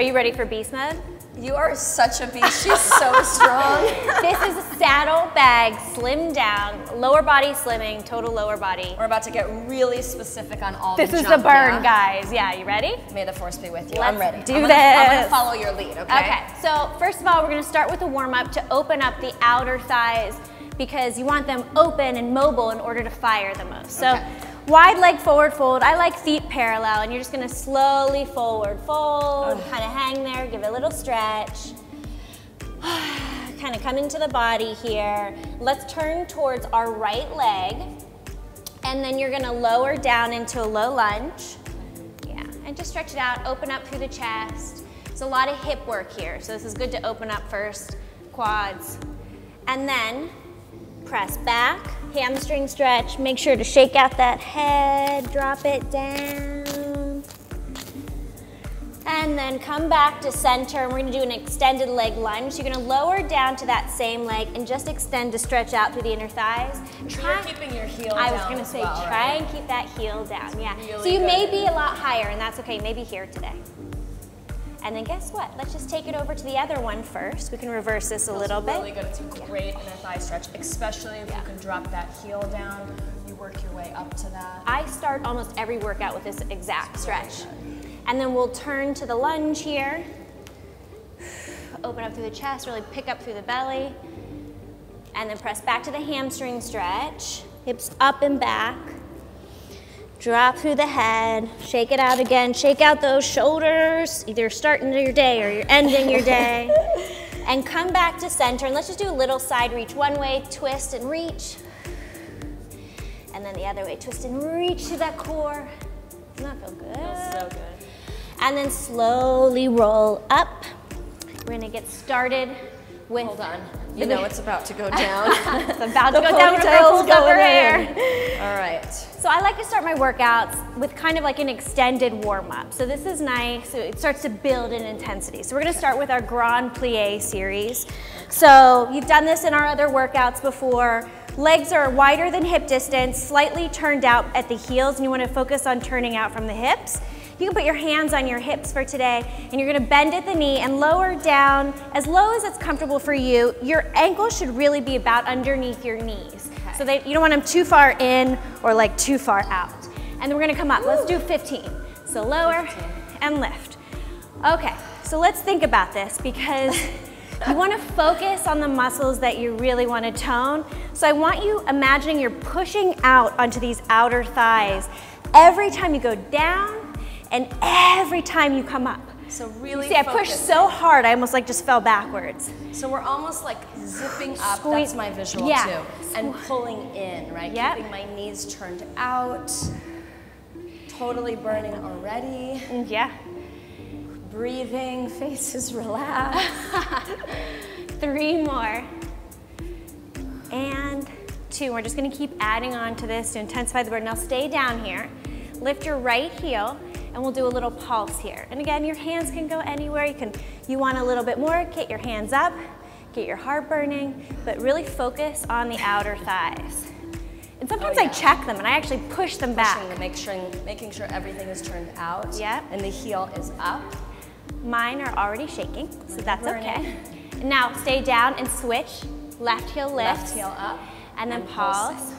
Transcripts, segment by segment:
Are you ready for beast mode? You are such a beast. She's so strong. This is a Saddlebag Slimdown, lower body slimming, total lower body. We're about to get really specific on all the This is the burn, guys. Yeah, you ready? May the force be with you. Let's I'm ready. do I'm this. gonna follow your lead, okay? Okay, so first of all, we're gonna start with a warm up to open up the outer thighs because you want them open and mobile in order to fire the most. So wide leg forward fold. I like feet parallel, and you're just gonna slowly forward fold, kind of hang there, give it a little stretch. Kind of come into the body here. Let's turn towards our right leg, and then you're gonna lower down into a low lunge. Yeah, and just stretch it out, open up through the chest. There's a lot of hip work here, so this is good to open up first, quads. And then press back, hamstring stretch. Make sure to shake out that head, drop it down. And then come back to center, and we're gonna do an extended leg lunge. So you're gonna lower down to that same leg and just extend to stretch out through the inner thighs. You're keeping your heel down. I was gonna say, try and keep that heel down, yeah. Really so you good. may be a lot higher, and that's okay, maybe here today. And then guess what? Let's just take it over to the other one first. We can reverse this a little bit. Really good. It's a great inner thigh stretch, especially if you can drop that heel down. You work your way up to that. I start almost every workout with this exact stretch. And then we'll turn to the lunge here. Open up through the chest, really pick up through the belly. And then press back to the hamstring stretch. Hips up and back. Drop through the head, shake it out again, shake out those shoulders, either starting your day or you're ending your day. And come back to center, and let's just do a little side reach. One way, twist and reach. And then the other way, twist and reach to that core. Doesn't that feel good? Feels so good. And then slowly roll up. We're gonna get started with... Hold on. You know it's about to go down. It's about to go down with her hair. All right. So I like to start my workouts with kind of like an extended warm-up. So this is nice, so it starts to build in intensity. So we're gonna start with our Grande Plie series. So you've done this in our other workouts before. Legs are wider than hip distance, slightly turned out at the heels, and you wanna focus on turning out from the hips. You can put your hands on your hips for today, and you're gonna bend at the knee and lower down as low as it's comfortable for you. Your ankles should really be about underneath your knees. So you don't want them too far in or like too far out. And then we're gonna come up. Let's do 15. So lower and lift. Okay, so let's think about this because you wanna focus on the muscles that you really wanna tone. So I want you imagining you're pushing out onto these outer thighs every time you go down and every time you come up. So really see, I pushed so hard, I almost like just fell backwards. So we're almost like zipping up, that's my visual too. And pulling in, right? Keeping my knees turned out. Totally burning already. Yeah. Breathing, faces relaxed. 3 more. And 2. We're just gonna keep adding on to this to intensify the burn. Now stay down here. Lift your right heel, and we'll do a little pulse here. And again, your hands can go anywhere. You want a little bit more, get your hands up, get your heart burning, but really focus on the outer thighs. And sometimes I check them and I actually push them back. Making sure everything is turned out. Yep. And the heel is up. Mine are already shaking, so that's okay. And now stay down and switch. Left heel lift. Left heel up. And then pulse.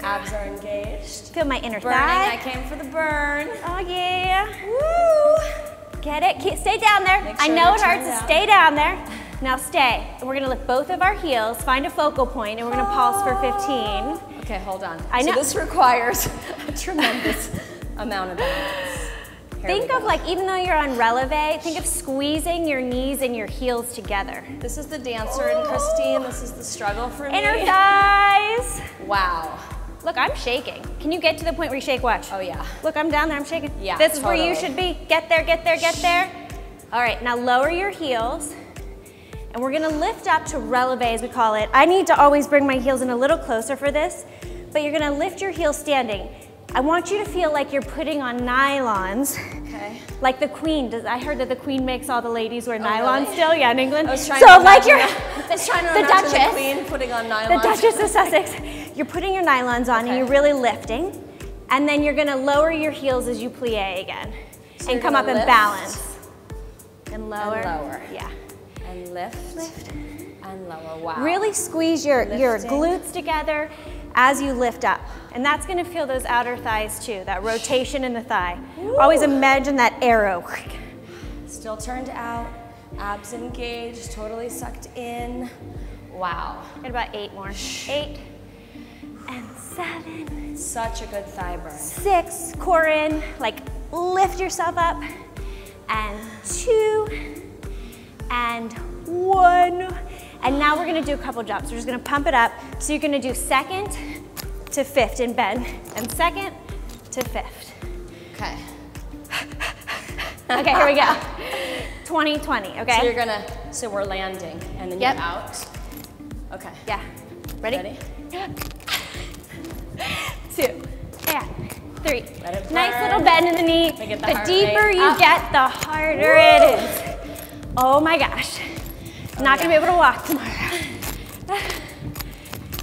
Abs are engaged. Feel my inner Burning, thigh. I came for the burn. Oh yeah. Woo. Get it, stay down there. Sure I know it hurts, so stay down there. Now stay. And we're gonna lift both of our heels, find a focal point, and we're gonna pulse for 15. Okay, hold on. I know. So this requires a tremendous amount of balance. Think of like, even though you're on releve, think of squeezing your knees and your heels together. This is the dancer in Christine. This is the struggle for me. Inner thighs. Wow. Look, I'm shaking. Can you get to the point where you shake? Watch. Oh yeah. Look, I'm down there, I'm shaking. Yeah, This is where you should be. Get there, get there, get there. All right, now lower your heels. And we're gonna lift up to releve, as we call it. I need to always bring my heels in a little closer for this, but you're gonna lift your heels standing. I want you to feel like you're putting on nylons. Okay. Like the Queen. I heard that the Queen makes all the ladies wear nylons still, yeah, in England. I was trying so to like you're the Duchess, the Queen putting on nylons. The Duchess of Sussex. You're putting your nylons on and you're really lifting. And then you're gonna lower your heels as you plie again. So and come up and balance. And lower. And lower. Yeah. And lift. Lift. And lower. Wow. Really squeeze your glutes together as you lift up. And that's gonna feel those outer thighs too, that rotation in the thigh. Woo. Always imagine that arrow. Still turned out, abs engaged, totally sucked in. Wow. Got about 8 more. 8 and 7. Such a good thigh burn. 6, core in, like lift yourself up. And 2, and 1. And now we're gonna do a couple jumps. We're just gonna pump it up. So you're gonna do 2nd to 5th in bend, and 2nd to 5th. Okay. Okay, here we go. 20, 20, okay? So you're gonna, so we're landing, and then you're out. Okay. Yeah. Ready? Ready? 2, and 3. Let it burn. Nice little bend in the knee. The deeper you get, the harder it is. Oh my gosh. Not gonna be able to walk tomorrow.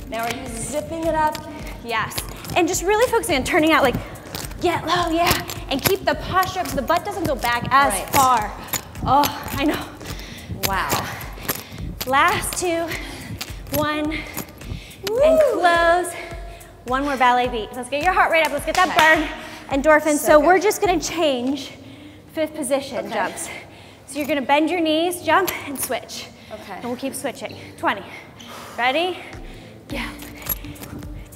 Now are you zipping it up? Yes. And just really focusing on turning out, like, get low, yeah. And keep the posture up so the butt doesn't go back as far. Oh, I know. Wow. Last 2, 1, and close. 1 more ballet beat. Let's get your heart rate up. Let's get that burn, endorphins. So we're just gonna change 5th position jumps. So you're gonna bend your knees, jump, and switch. Okay. And we'll keep switching. 20. Ready? Yeah.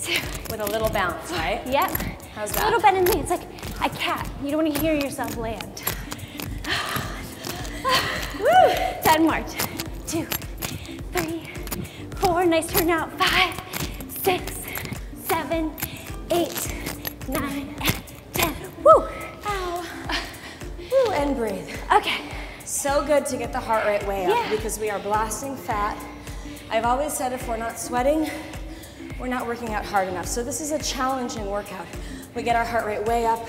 2. With a little bounce, right? Yep. How's that? A little bend in the knee. It's like a cat. You don't want to hear yourself land. Woo! 10 more. 2, 3, 4. Nice turn out. 5, 6, 7, 8, 9, 10. Woo! Ow. Woo, and breathe. Okay. So good to get the heart rate way up because we are blasting fat. I've always said if we're not sweating, we're not working out hard enough. So this is a challenging workout. We get our heart rate way up,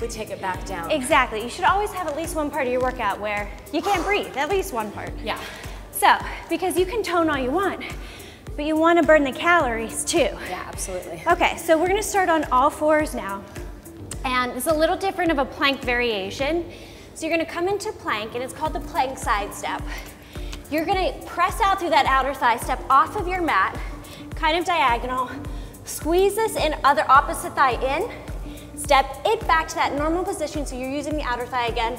we take it back down. Exactly. You should always have at least one part of your workout where you can't breathe, at least one part. Yeah. So, because you can tone all you want, but you want to burn the calories too. Yeah, absolutely. Okay, so we're gonna start on all 4s now. And it's a little different of a plank variation. So you're gonna come into plank, and it's called the plank side step. You're gonna press out through that outer thigh, step off of your mat, kind of diagonal, squeeze this in, other opposite thigh in, step it back to that normal position, so you're using the outer thigh again,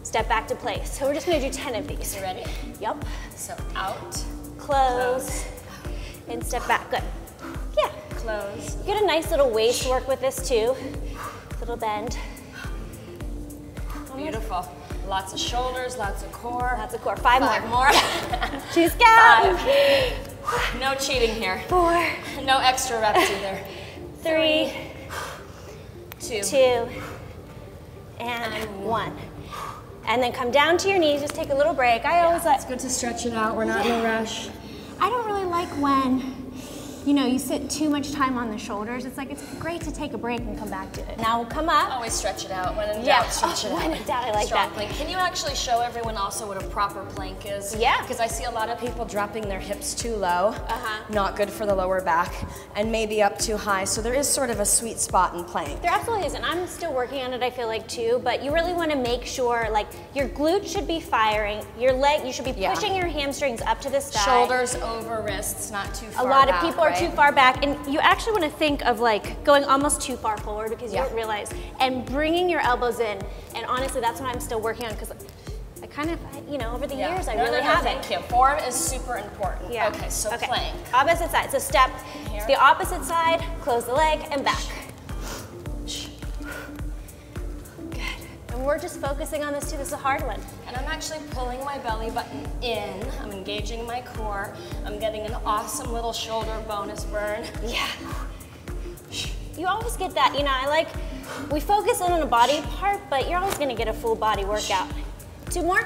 step back to place. So we're just gonna do 10 of these. You ready? Yep. So out, close, and step back, good. Yeah. Close. You get a nice little waist work with this too, little bend. Beautiful. Lots of shoulders, lots of core. Lots of core. 5 more. She's got 5. No cheating here. 4. No extra reps either. 3. 2. And 1. And then come down to your knees, just take a little break. I always like. It's good to stretch it out. We're not in a rush. I don't really like when, you know, you sit too much time on the shoulders. It's like, it's great to take a break and come back to it. Now we'll come up. Always stretch it out. When in doubt, stretch it out. When in doubt, I like Strong that. plank. Can you actually show everyone also what a proper plank is? Yeah. Because I see a lot of people dropping their hips too low. Not good for the lower back. And maybe up too high. So there is sort of a sweet spot in plank. There absolutely is, and I'm still working on it, I feel like, too, but you really want to make sure, like, your glutes should be firing, your leg, you should be pushing your hamstrings up to the sky. Shoulders over wrists, not too far back. A lot of people are too far back, and you actually want to think of, like, going almost too far forward because you don't realize, and bringing your elbows in, and honestly, that's what I'm still working on because I kind of, you know, over the years, I really haven't. Thank you. Form is super important. Yeah. Okay, so plank. Opposite side. So step to the opposite side, close the leg, and back. Good. And we're just focusing on this too. This is a hard one. And I'm actually pulling my belly button in. I'm engaging my core. I'm getting an awesome little shoulder bonus burn. Yeah. You always get that, you know, we focus in on a body part, but you're always gonna get a full body workout. 2 more.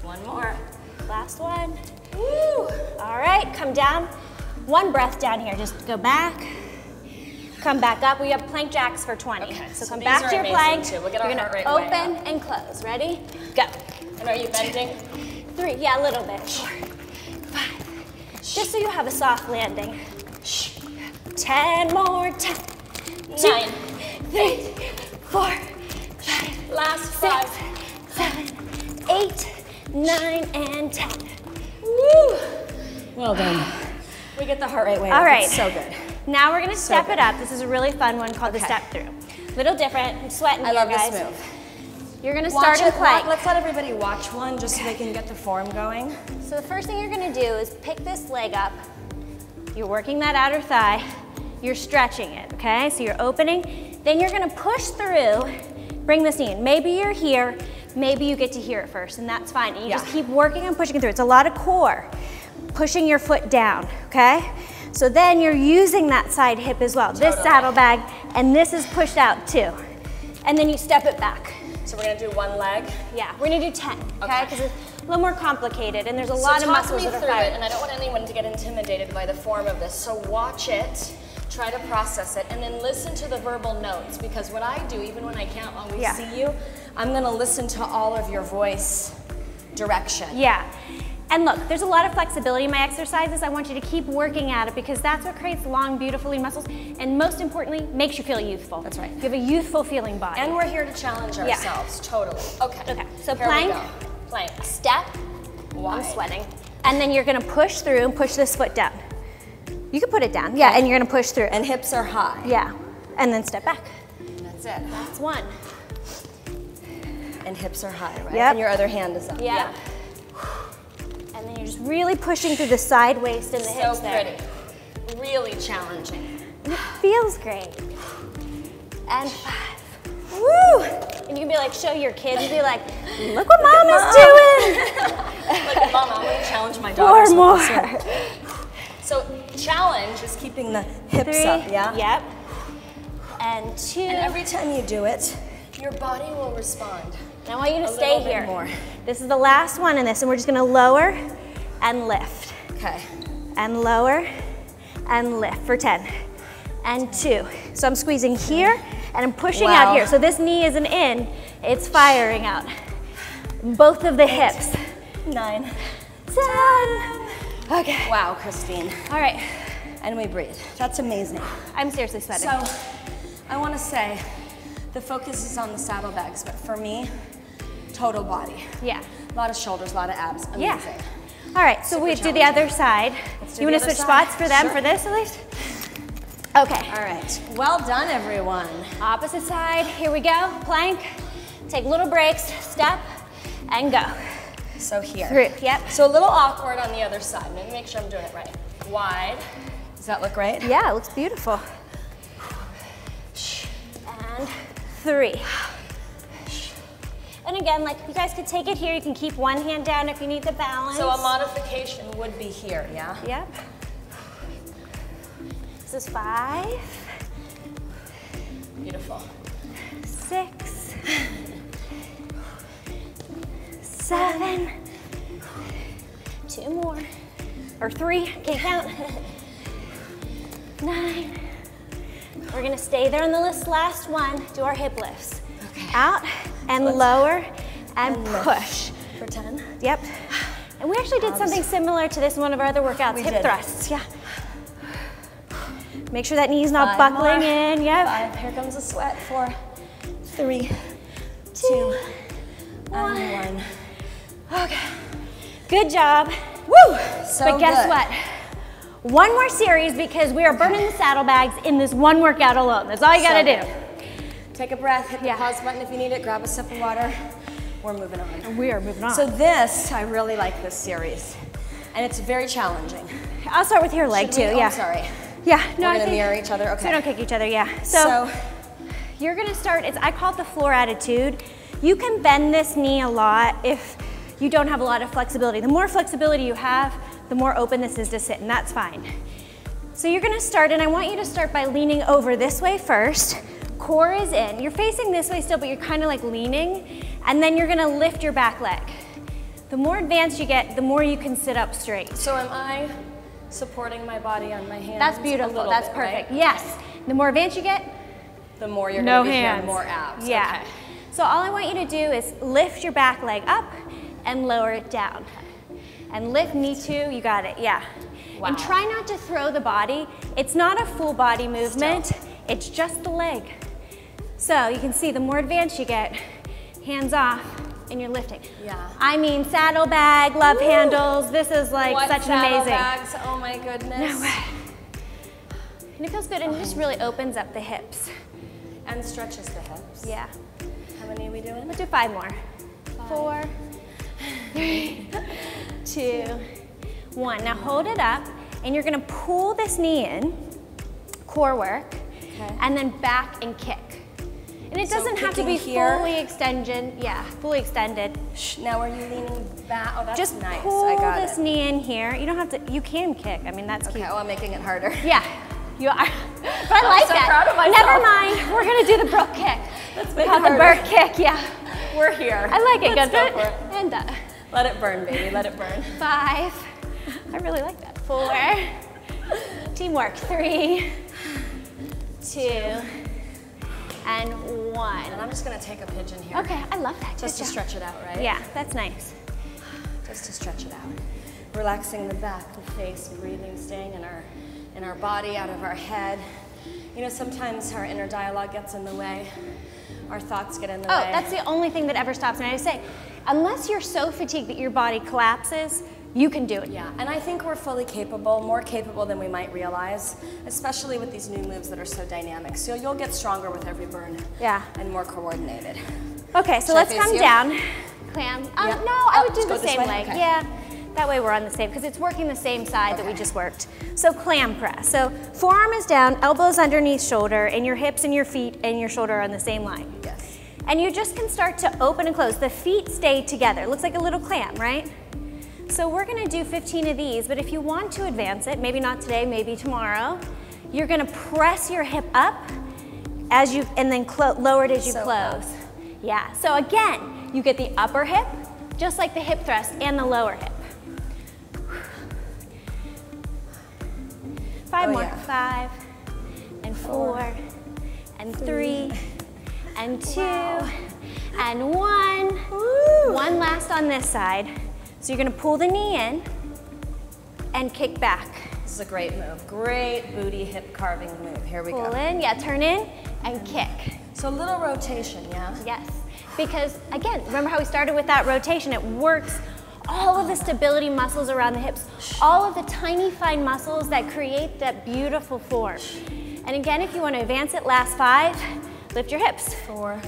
1 more. Last one. Woo. All right, come down. 1 breath down here. Just go back. Come back up. We have plank jacks for 20. Okay, so come back to your plank. Too. We'll get our You're heart rate gonna way open up. and close. Ready? Go. And are you bending? 3. Yeah, a little bit. 4, 5. Just so you have a soft landing. 10 more. 10. 9. 3, 4, 5. Last 5. 6, 7, 8, 9, and 10. Woo! Well done. We get the heart rate way up. All right. It's so good. Now we're gonna step it up. This is a really fun one called the step through. Little different. I'm sweating here, guys. I love this move. You're gonna start in plank. Let's let everybody watch one just so they can get the form going. So the first thing you're gonna do is pick this leg up. You're working that outer thigh. You're stretching it, okay? So you're opening. Then you're gonna push through, bring this knee in. Maybe you're here, maybe you get to here at first, and that's fine. And you just keep working and pushing through. It's a lot of core. Pushing your foot down, okay? So then you're using that side hip as well. This saddlebag, and this is pushed out too. And then you step it back. So we're gonna do one leg? Yeah, we're gonna do 10, okay? Because it's a little more complicated and there's a lot of muscles that are firing. And I don't want anyone to get intimidated by the form of this. So watch it, try to process it, and then listen to the verbal notes, because what I do, even when I can't always see you, I'm gonna listen to all of your voice direction. Yeah. And look, there's a lot of flexibility in my exercises. I want you to keep working at it because that's what creates long, beautiful lean muscles, and most importantly, makes you feel youthful. That's right. You have a youthful feeling body. And we're here to challenge ourselves, totally. Okay. So here plank, we go. Plank, step, wide. I'm sweating. And then you're gonna push through and push this foot down. You can put it down, yeah, and you're gonna push through. And hips are high. Yeah, and then step back. And that's it. That's one. And hips are high, right? Yep. And your other hand is up. Yeah. And then you're just really pushing through the side waist and the hips there. So pretty. Really challenging. And it feels great. And 5. Woo! And you can be like, show your kids and be like, look what mom is doing. Look at mama, I'm gonna challenge my daughter. 4 more. So challenge is keeping the hips 3, up, yeah? Yep. And 2. And every time you do it, your body will respond. I want you to stay here. More. This is the last one in this, and we're just gonna lower and lift. Okay. And lower and lift for 10. And 2. So I'm squeezing here and I'm pushing out here. So this knee isn't in, it's firing out. Both of the hips. 9, 10. Okay. Wow, Christine. All right. And we breathe. That's amazing. I'm seriously sweating. So I want to say the focus is on the saddlebags, but for me, total body. Yeah. A lot of shoulders, a lot of abs. Amazing. Yeah. All right, so we do the other side. You want to switch spots for them for this at least? Okay. All right. Well done, everyone. Opposite side. Here we go. Plank. Take little breaks. Step and go. So here. Through. Yep. So a little awkward on the other side. Let me make sure I'm doing it right. Wide. Does that look right? Yeah, it looks beautiful. And 3. And again, like you guys could take it here. You can keep one hand down if you need the balance. So a modification would be here, yeah? Yep. This is 5. Beautiful. 6. 7. 2 more. Or 3, can't count. 9. We're gonna stay there on the last one. Do our hip lifts. Okay. Out and lower and push. For 10. Yep. And we actually did something similar to this in one of our other workouts, hip thrusts. Yeah. Make sure that knee's not buckling in. Yep. 5. Here comes the sweat. 4, 3, 2, and 1. Okay. Good job. Woo! So but guess what? One more series because we are burning the saddlebags in this one workout alone. That's all you gotta do. Take a breath, hit the pause button if you need it, grab a sip of water. We're moving on. We are moving on. So this, I really like this series. And it's very challenging. I'll start with your leg too, yeah. Oh, sorry. Yeah, no, We're gonna mirror each other, okay. So we don't kick each other, yeah. So you're gonna start, I call it the floor attitude. You can bend this knee a lot if you don't have a lot of flexibility. The more flexibility you have, the more open this is to sit, and that's fine. So you're gonna start, and I want you to start by leaning over this way first. Core is in. You're facing this way still, but you're kind of like leaning, and then you're gonna lift your back leg. The more advanced you get, the more you can sit up straight. So am I supporting my body on my hands? That's beautiful, that's perfect. Right? Yes, the more advanced you get, the more you're gonna be hearing more abs. Yeah. Okay. So all I want you to do is lift your back leg up and lower it down. And lift knee two, you got it, yeah. Wow. And try not to throw the body. It's not a full body movement, it's just the leg. So you can see the more advanced you get, hands off, and you're lifting. Yeah. I mean, saddlebag, love handles. This is like what such an amazing. Saddlebags? Oh my goodness. No way. And it feels good, and it just really opens up the hips. And stretches the hips. Yeah. How many are we doing? Let's do 5 more. 4, 3, 2, 1. Now hold it up, and you're gonna pull this knee in, core work, and then back and kick. And it doesn't have to be fully extended. Yeah, fully extended. Now are you leaning back? Oh, that's just nice. pull I got this knee in here. You don't have to, you can kick. I mean, that's cute. Okay, well, I'm making it harder. Yeah, you are. But I like so that. Proud of myself. Never mind, we're gonna do the Brooke kick. Let's make it harder. The Burke kick, yeah. We're here. I like it. Let's Go for it. And done. Let it burn, baby, let it burn. 5, I really like that. 4, teamwork. 3, 2, and 1. And I'm just gonna take a pigeon here. Okay, I love that. Just to stretch it out, right? Yeah, that's nice. Just to stretch it out. Relaxing the back, the face, breathing, staying in our body, out of our head. You know, sometimes our inner dialogue gets in the way. Our thoughts get in the way. Oh, that's the only thing that ever stops me. I say, unless you're so fatigued that your body collapses, you can do it. Yeah, and I think we're fully capable, more capable than we might realize, especially with these new moves that are so dynamic. So you'll get stronger with every burn. Yeah. And more coordinated. Okay, so let's come down. Clam. No, I would do the same leg. Okay. Yeah, that way we're on the same, because it's working the same side that we just worked. So clam press. So forearm is down, elbows underneath shoulder, and your hips and your feet and your shoulder are on the same line. Yes. And you just can start to open and close. The feet stay together. It looks like a little clam, right? So we're gonna do 15 of these, but if you want to advance it, maybe not today, maybe tomorrow, you're gonna press your hip up as you, and then lower it as you close. Yeah, so again, you get the upper hip, just like the hip thrust, and the lower hip. 5 more. Yeah. 5, and 4, and 3, and 2, and 1. Woo. One last on this side. So you're gonna pull the knee in and kick back. This is a great move. Great booty hip carving move. Here we go. Pull in, yeah, turn in, and kick. So a little rotation, yeah? Yes, because again, remember how we started with that rotation? It works all of the stability muscles around the hips, all of the tiny fine muscles that create that beautiful form. And again, if you want to advance it, last 5, lift your hips. 4,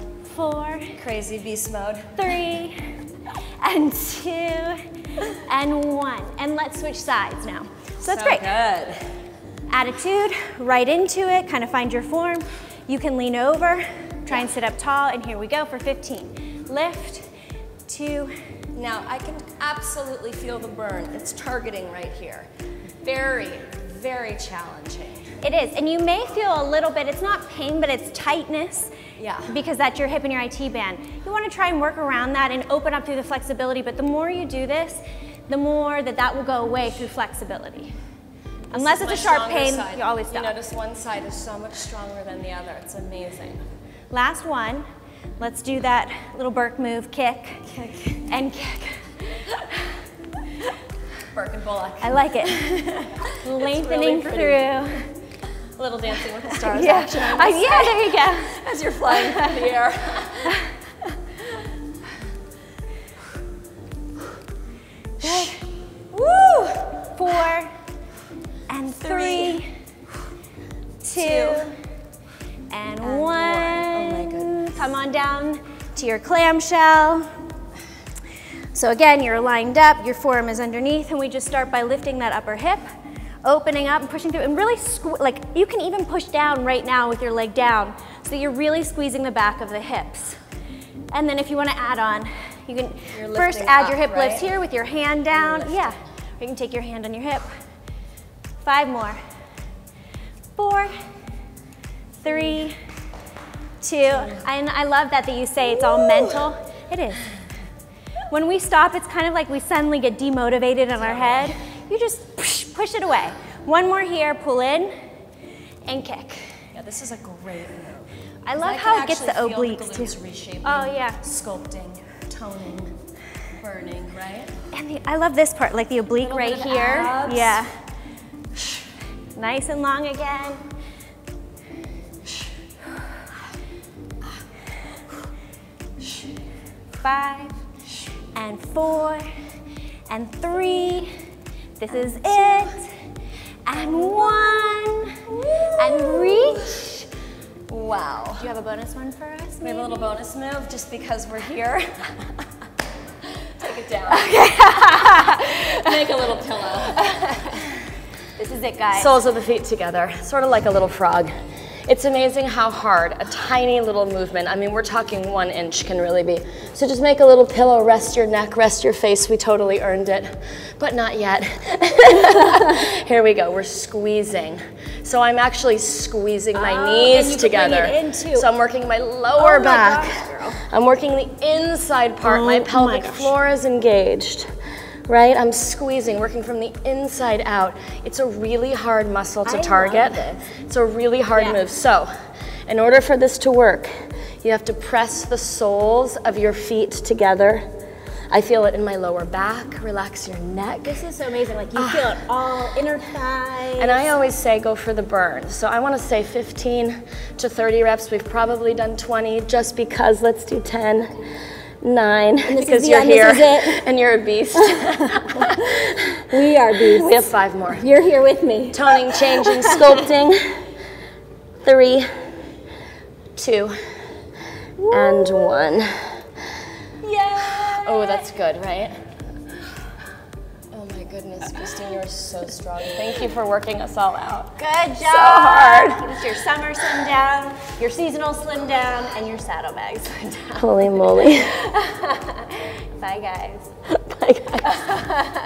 crazy beast mode. 3, and 2, and 1. And let's switch sides now. So that's great. Good. Attitude, right into it, kind of find your form. You can lean over, try and sit up tall, and here we go for 15. Lift, 2. Now, I can absolutely feel the burn. It's targeting right here. Very, very challenging. It is, and you may feel a little bit, it's not pain, but it's tightness. Yeah. Because that's your hip and your IT band. You want to try and work around that and open up through the flexibility, but the more you do this, the more that will go away through flexibility. Unless it's a sharp pain, you always stop. You notice one side is so much stronger than the other. It's amazing. Last one. Let's do that little Burke move, kick, and kick. Burke and Bullock. I like it. Lengthening really through. A little Dancing with the Stars Yeah. action. Yeah, there you go. As you're flying through the air. Good. Woo! 4, and 3, 2, and 1. Oh my goodness. Come on down to your clamshell. So again, you're lined up, your forearm is underneath, and we just start by lifting that upper hip, opening up and pushing through, and really, like you can even push down right now with your leg down, so that you're really squeezing the back of the hips. And then if you want to add on, you can first add your hip lifts here with your hand down. Yeah, or you can take your hand on your hip. 5 more. 4, 3, 2, and I love that you say it's all mental. It is. When we stop, it's kind of like we suddenly get demotivated in our head. You just push it away. 1 more here, pull in, and kick. Yeah, this is a great move. I love how it gets the obliques too. Reshaping, oh yeah. Sculpting, toning, burning, right? And I love this part, like the oblique right here. Abs. Yeah. Nice and long again. 5, and 4, and 3. This is it. And 1, and reach. Wow. Do you have a bonus one for us? We have a little bonus move just because we're here. Take it down. Okay. Make a little pillow. This is it, guys. Soles of the feet together, sort of like a little frog. It's amazing how hard a tiny little movement, I mean, we're talking 1 inch can really be. So just make a little pillow, rest your neck, rest your face. We totally earned it, but not yet. Here we go, we're squeezing. So I'm actually squeezing my knees together. So I'm working my lower back. Gosh, I'm working the inside part. My pelvic floor is engaged. Right? I'm squeezing, working from the inside out. It's a really hard muscle to target. It's a really hard move. So, in order for this to work, you have to press the soles of your feet together. I feel it in my lower back. Relax your neck. This is so amazing. Like you feel it all inner thighs. And I always say go for the burn. So I want to say 15 to 30 reps. We've probably done 20 just because. Let's do 10. 9, because you're here and you're a beast. We are beasts. We have 5 more. You're here with me. Toning, changing, sculpting. 3, 2, and 1. Yeah. Oh, that's good, right? Oh my goodness, Christine, you're so strong. Thank you for working us all out. Good job. So hard. It's your summer slim down, your seasonal slim down, and your saddlebag slim down. Holy moly. Bye, guys. Bye, guys.